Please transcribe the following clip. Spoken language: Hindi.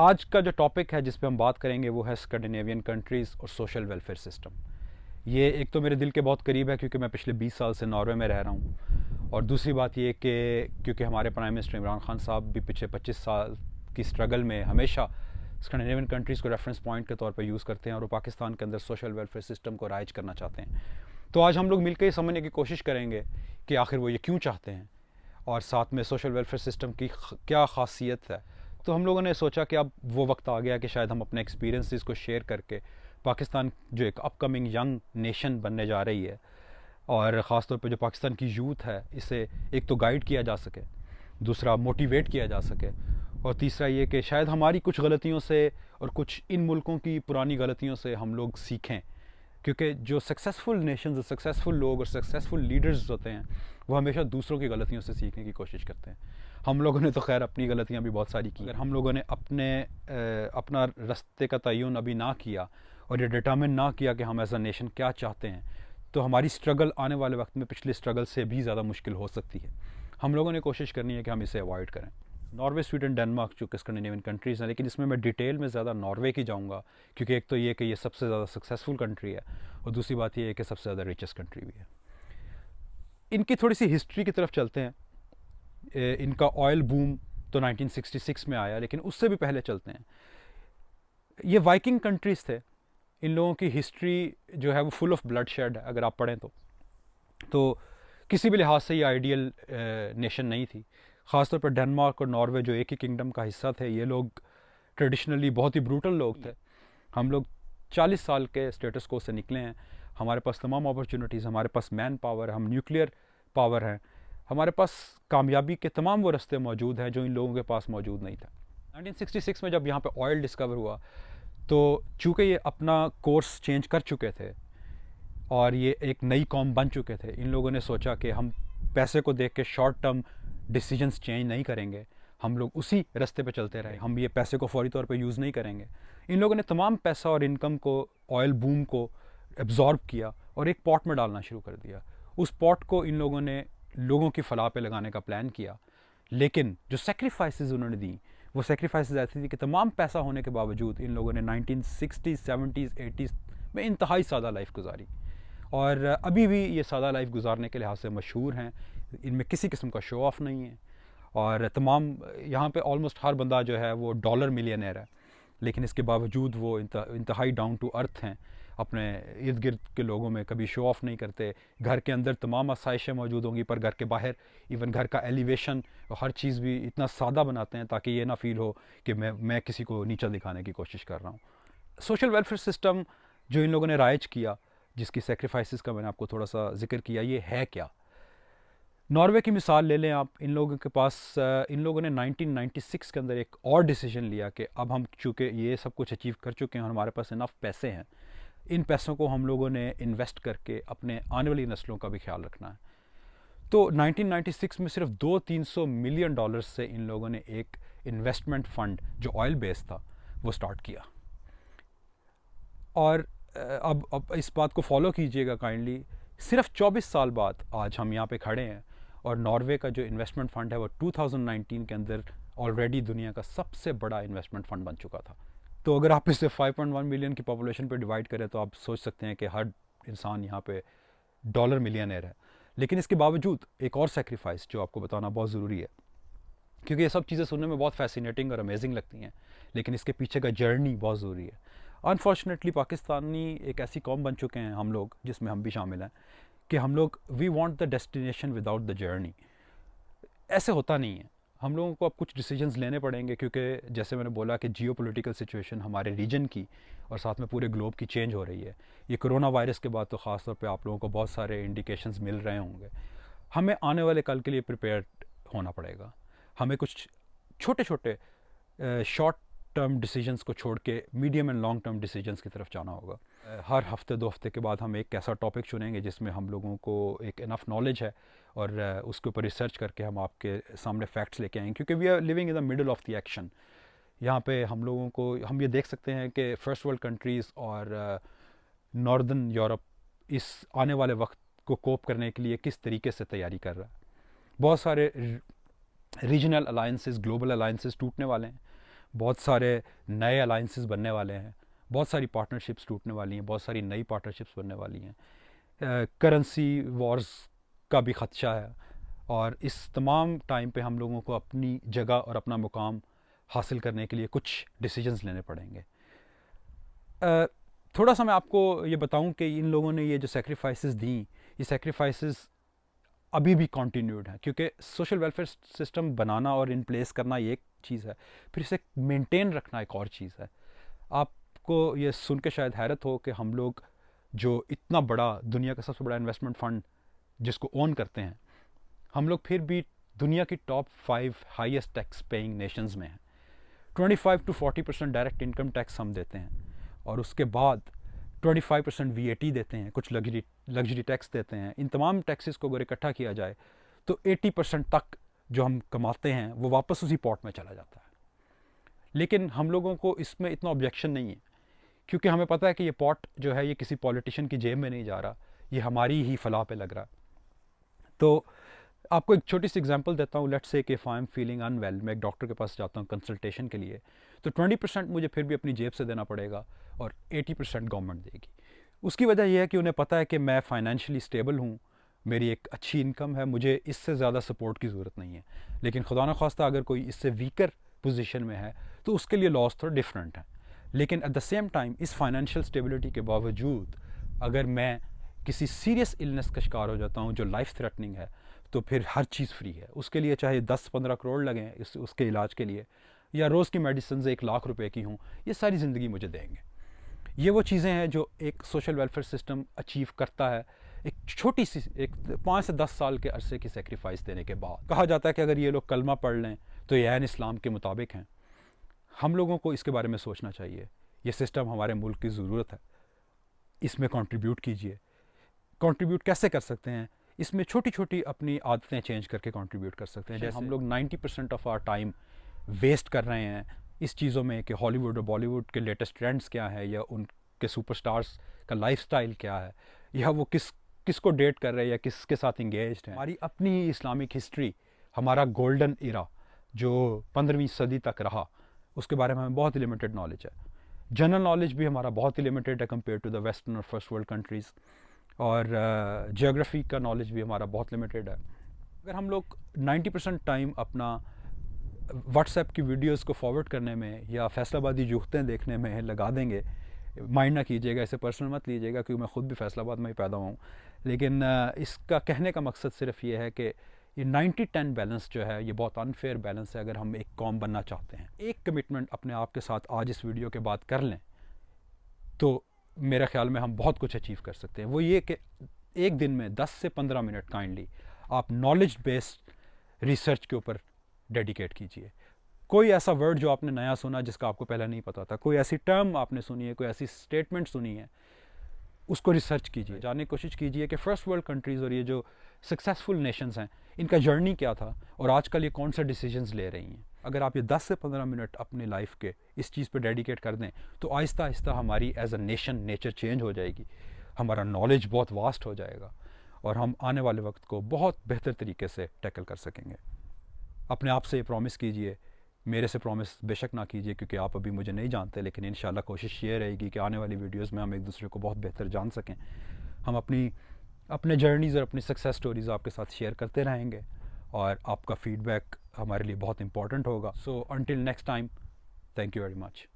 आज का जो टॉपिक है जिस पे हम बात करेंगे वो है स्कैंडिनेवियन कंट्रीज़ और सोशल वेलफेयर सिस्टम। ये एक तो मेरे दिल के बहुत करीब है क्योंकि मैं पिछले 20 साल से नॉर्वे में रह रहा हूँ, और दूसरी बात ये कि क्योंकि हमारे प्राइम मिनिस्टर इमरान खान साहब भी पिछले 25 साल की स्ट्रगल में हमेशा स्कैंडिनेवियन कंट्रीज़ को रेफरेंस पॉइंट के तौर पर यूज़ करते हैं और वो पाकिस्तान के अंदर सोशल वेलफेयर सिस्टम को राइज करना चाहते हैं। तो आज हम लोग मिलकर ये समझने की कोशिश करेंगे कि आखिर वो ये क्यों चाहते हैं और साथ में सोशल वेलफेयर सिस्टम की क्या खासियत है। तो हम लोगों ने सोचा कि अब वो वक्त आ गया कि शायद हम अपने एक्सपीरियंसेस को शेयर करके पाकिस्तान जो एक अपकमिंग यंग नेशन बनने जा रही है और ख़ास तौर पे जो पाकिस्तान की यूथ है इसे एक तो गाइड किया जा सके, दूसरा मोटिवेट किया जा सके, और तीसरा ये कि शायद हमारी कुछ गलतियों से और कुछ इन मुल्कों की पुरानी गलतियों से हम लोग सीखें। क्योंकि जो सक्सेसफुल नेशंस, सक्सेसफुल लोग और सक्सेसफुल लीडर्स होते हैं वो हमेशा दूसरों की गलतियों से सीखने की कोशिश करते हैं। हम लोगों ने तो खैर अपनी गलतियां भी बहुत सारी की। अगर हम लोगों ने अपना रास्ते का तयन अभी ना किया और ये डिटर्मिन ना किया कि हम एज अ नेशन क्या चाहते हैं, तो हमारी स्ट्रगल आने वाले वक्त में पिछले स्ट्रगल से भी ज़्यादा मुश्किल हो सकती है। हम लोगों ने कोशिश करनी है कि हम इसे अवॉइड करें। नॉर्वे, स्वीडन, डेनमार्क जो कि स्कैंडिनेवियन कंट्रीज़ हैं, लेकिन इसमें मैं डिटेल में ज़्यादा नॉर्वे की जाऊँगा क्योंकि एक तो ये कि ये सबसे ज़्यादा सक्सेसफुल कंट्री है और दूसरी बात ये है कि सबसे ज़्यादा रिचेस्ट कंट्री भी है। इनकी थोड़ी सी हिस्ट्री की तरफ चलते हैं। इनका ऑयल बूम तो 1966 में आया, लेकिन उससे भी पहले चलते हैं। ये वाइकिंग कंट्रीज़ थे। इन लोगों की हिस्ट्री जो है वो फुल ऑफ ब्लड शेड है अगर आप पढ़ें तो किसी भी लिहाज से ये आइडियल नेशन नहीं थी। ख़ासतौर पर डेनमार्क और नॉर्वे जो एक ही किंगडम का हिस्सा थे, ये लोग ट्रेडिशनली बहुत ही ब्रूटल लोग थे। हम लोग 40 साल के स्टेटस को से निकले हैं। हमारे पास तमाम अपॉर्चुनिटीज़, हमारे पास मैन पावर, हम न्यूक्लियर पावर हैं, हमारे पास कामयाबी के तमाम वो रास्ते मौजूद हैं जो इन लोगों के पास मौजूद नहीं था। 1966 में जब यहाँ पे ऑयल डिस्कवर हुआ तो चूँकि ये अपना कोर्स चेंज कर चुके थे और ये एक नई कौम बन चुके थे, इन लोगों ने सोचा कि हम पैसे को देख के शॉर्ट टर्म डिसीजंस चेंज नहीं करेंगे, हम लोग उसी रास्ते पे चलते रहे, हम ये पैसे को फौरी तौर पे यूज़ नहीं करेंगे। इन लोगों ने तमाम पैसा और इनकम को, ऑयल बूम को एब्जॉर्ब किया और एक पॉट में डालना शुरू कर दिया। उस पॉट को इन लोगों ने लोगों की फलाह पे लगाने का प्लान किया, लेकिन जो सेक्रीफाइसेस उन्होंने दी वो सेक्रीफाइसेस ऐसी थी कि तमाम पैसा होने के बावजूद इन लोगों ने 1960s, 70s, 80s में इंतहाई सादा लाइफ गुजारी और अभी भी ये सादा लाइफ गुजारने के लिहाज से मशहूर हैं। इनमें किसी किस्म का शो ऑफ नहीं है और तमाम यहाँ पे ऑलमोस्ट हर बंदा जो है वो डॉलर मिलियनर है, लेकिन इसके बावजूद वो इंतहाई डाउन टू अर्थ हैं। अपने इर्द गिर्द के लोगों में कभी शो ऑफ नहीं करते। घर के अंदर तमाम आसाइशें मौजूद होंगी पर घर के बाहर इवन घर का एलिवेशन और हर चीज़ भी इतना सादा बनाते हैं ताकि ये ना फील हो कि मैं किसी को नीचा दिखाने की कोशिश कर रहा हूँ। सोशल वेलफेयर सिस्टम जो इन लोगों ने राइज किया, जिसकी सेक्रीफाइसेस का मैंने आपको थोड़ा सा जिक्र किया, ये है क्या। नॉर्वे की मिसाल ले लें आप। इन लोगों के पास इन लोगों ने 1996 के अंदर एक और डिसीजन लिया कि अब हम चूँकि ये सब कुछ अचीव कर चुके हैं और हमारे पास इनफ पैसे हैं, इन पैसों को हम लोगों ने इन्वेस्ट करके अपने आने वाली नस्लों का भी ख्याल रखना है। तो 1996 में सिर्फ 200-300 मिलियन डॉलर्स से इन लोगों ने एक इन्वेस्टमेंट फ़ंड जो ऑयल बेस्ड था वो स्टार्ट किया। और अब इस बात को फॉलो कीजिएगा काइंडली। सिर्फ 24 साल बाद आज हम यहाँ पे खड़े हैं और नॉर्वे का जो इन्वेस्टमेंट फ़ंड है वो 2019 के अंदर ऑलरेडी दुनिया का सबसे बड़ा इन्वेस्टमेंट फ़ंड बन चुका था। तो अगर आप इसे 5.1 मिलियन की पॉपुलेशन पे डिवाइड करें तो आप सोच सकते हैं कि हर इंसान यहाँ पे डॉलर मिलियनर है। लेकिन इसके बावजूद एक और सेक्रीफाइस जो आपको बताना बहुत ज़रूरी है, क्योंकि ये सब चीज़ें सुनने में बहुत फैसिनेटिंग और अमेजिंग लगती हैं, लेकिन इसके पीछे का जर्नी बहुत ज़रूरी है। अनफॉर्चुनेटली पाकिस्तानी एक ऐसी कौम बन चुके हैं हम लोग, जिसमें हम भी शामिल हैं, कि हम लोग we want the destination without the journey. ऐसे होता नहीं है। हम लोगों को अब कुछ डिसीजंस लेने पड़ेंगे क्योंकि जैसे मैंने बोला कि जियोपॉलिटिकल सिचुएशन हमारे रीजन की और साथ में पूरे ग्लोब की चेंज हो रही है। ये कोरोना वायरस के बाद तो ख़ास तौर पे आप लोगों को बहुत सारे इंडिकेशंस मिल रहे होंगे। हमें आने वाले कल के लिए प्रिपेयर होना पड़ेगा। हमें कुछ छोटे छोटे शॉर्ट टर्म डिसीजंस को छोड़ के medium and long term decisions की तरफ जाना होगा। हर हफ्ते 2 हफ्ते के बाद हम एक ऐसा टॉपिक चुनेंगे जिसमें हम लोगों को एक इनफ नॉलेज है और उसके ऊपर रिसर्च करके हम आपके सामने फैक्ट्स लेके आएंगे, क्योंकि we are living in the middle of the action. यहाँ पे हम लोगों को हम ये देख सकते हैं कि फर्स्ट वर्ल्ड कंट्रीज़ और नॉर्दर्न यूरोप इस आने वाले वक्त को कोप करने के लिए किस तरीके से तैयारी कर रहा है। बहुत सारे रीजनल अलाइंसेस, ग्लोबल अलाइंसेस टूटने वाले हैं। बहुत सारे नए अलाइंसेस बनने वाले हैं, बहुत सारी पार्टनरशिप्स टूटने वाली हैं, बहुत सारी नई पार्टनरशिप्स बनने वाली हैं, करेंसी वॉर्स का भी ख़दशा है। और इस तमाम टाइम पे हम लोगों को अपनी जगह और अपना मुकाम हासिल करने के लिए कुछ डिसीजंस लेने पड़ेंगे। थोड़ा सा मैं आपको ये बताऊं कि इन लोगों ने ये जो सेक्रीफाइसेस दी, ये सेक्रीफाइसेस अभी भी कंटिन्यूड हैं, क्योंकि सोशल वेलफेयर सिस्टम बनाना और इन प्लेस करना ये एक चीज़ है, फिर इसे मेंटेन रखना एक और चीज़ है। आपको ये सुन के शायद हैरत हो कि हम लोग जो इतना बड़ा, दुनिया का सबसे बड़ा इन्वेस्टमेंट फ़ंड जिसको ओन करते हैं, हम लोग फिर भी दुनिया की top 5 highest tax paying Nations में हैं। 25 to 40% डायरेक्ट इनकम टैक्स हम देते हैं, और उसके बाद 25% VAT देते हैं, कुछ लग्जरी टैक्स देते हैं। इन तमाम टैक्सेस को अगर इकट्ठा किया जाए तो 80% तक जो हम कमाते हैं वो वापस उसी पॉट में चला जाता है। लेकिन हम लोगों को इसमें इतना ऑब्जेक्शन नहीं है, क्योंकि हमें पता है कि ये पॉट जो है ये किसी पॉलिटिशियन की जेब में नहीं जा रहा, ये हमारी ही फलाह पे लग रहा। तो आपको एक छोटी सी एग्जांपल देता हूँ। लेट्स से कि if I am feeling unwell, मैं एक डॉक्टर के पास जाता हूँ कंसल्टेशन के लिए, तो 20% मुझे फिर भी अपनी जेब से देना पड़ेगा और 80% गवर्नमेंट देगी। उसकी वजह यह है कि उन्हें पता है कि मैं फाइनेंशियली स्टेबल हूँ, मेरी एक अच्छी इनकम है, मुझे इससे ज़्यादा सपोर्ट की ज़रूरत नहीं है। लेकिन खुदा न खास्ता अगर कोई इससे वीकर पोजीशन में है तो उसके लिए लॉस थोड़ा डिफरेंट है। लेकिन एट द सेम टाइम इस फाइनेंशियल स्टेबिलिटी के बावजूद अगर मैं किसी सीरियस इलनेस का शिकार हो जाता हूँ जो लाइफ थ्रेटनिंग है, तो फिर हर चीज़ फ्री है। उसके लिए चाहे 10-15 करोड़ लगें उसके इलाज के लिए, या रोज़ की मेडिसिन 1 लाख रुपए की हों, ये सारी ज़िंदगी मुझे देंगे। ये वो चीज़ें हैं जो एक सोशल वेलफेयर सिस्टम अचीव करता है एक छोटी सी, एक 5 से 10 साल के अरसे की सेक्रीफाइस देने के बाद। कहा जाता है कि अगर ये लोग कलमा पढ़ लें तो ये ऐन इस्लाम के मुताबिक हैं। हम लोगों को इसके बारे में सोचना चाहिए। ये सिस्टम हमारे मुल्क की ज़रूरत है, इसमें कंट्रीब्यूट कीजिए। कंट्रीब्यूट कैसे कर सकते हैं? इसमें छोटी छोटी अपनी आदतें चेंज करके कंट्रीब्यूट कर सकते हैं। जैसे हम लोग 90% ऑफ आवर टाइम वेस्ट कर रहे हैं इस चीज़ों में कि हॉलीवुड और बॉलीवुड के लेटेस्ट ट्रेंड्स क्या है, या उनके सुपरस्टार्स का लाइफस्टाइल क्या है, या वो किसको डेट कर रहे हैं या किसके साथ इंगेज्ड हैं। हमारी अपनी इस्लामिक हिस्ट्री, हमारा गोल्डन इरा जो 15वीं सदी तक रहा, उसके बारे में हमें बहुत ही लिमिटेड नॉलेज है। जनरल नॉलेज भी हमारा बहुत ही लिमिटेड है कंपेयर टू द वेस्टर्न और फर्स्ट वर्ल्ड कंट्रीज़, और जियोग्राफी का नॉलेज भी हमारा बहुत लिमिटेड है। अगर हम लोग 90% टाइम अपना व्हाट्सएप की वीडियोस को फॉरवर्ड करने में या फैसलाबादी जुगतें देखने में लगा देंगे, माइंड ना कीजिएगा, इसे पर्सनल मत लीजिएगा, क्योंकि मैं ख़ुद भी फैसलाबाद में ही पैदा हुआ हूँ। लेकिन इसका कहने का मकसद सिर्फ ये है कि ये 90-10 बैलेंस जो है ये बहुत अनफेयर बैलेंस है। अगर हम एक कौम बनना चाहते हैं, एक कमिटमेंट अपने आप के साथ आज इस वीडियो के बाद कर लें तो मेरे ख्याल में हम बहुत कुछ अचीव कर सकते हैं। वो ये कि एक दिन में 10 से 15 मिनट काइंडली आप नॉलेज बेस्ड रिसर्च के ऊपर डेडिकेट कीजिए। कोई ऐसा वर्ड जो आपने नया सुना जिसका आपको पहले नहीं पता था, कोई ऐसी टर्म आपने सुनी है, कोई ऐसी स्टेटमेंट सुनी है, उसको रिसर्च कीजिए। जानने की कोशिश कीजिए कि फर्स्ट वर्ल्ड कंट्रीज़ और ये जो सक्सेसफुल नेशंस हैं इनका जर्नी क्या था और आजकल ये कौन सा डिसीजंस ले रही हैं। अगर आप ये 10 से 15 मिनट अपनी लाइफ के इस चीज़ पे डेडिकेट कर दें तो आहिस्ता आहिस्ता हमारी as a nation nature change हो जाएगी, हमारा नॉलेज बहुत वास्ट हो जाएगा और हम आने वाले वक्त को बहुत बेहतर तरीके से टैकल कर सकेंगे। अपने आप से ये प्रॉमिस कीजिए, मेरे से प्रॉमिस बेशक ना कीजिए क्योंकि आप अभी मुझे नहीं जानते, लेकिन इंशाल्लाह कोशिश ये रहेगी कि आने वाली वीडियोस में हम एक दूसरे को बहुत बेहतर जान सकें। हम अपने जर्नीज़ और अपनी सक्सेस स्टोरीज़ आपके साथ शेयर करते रहेंगे और आपका फीडबैक हमारे लिए बहुत इंपॉर्टेंट होगा। So until next time, thank you very much.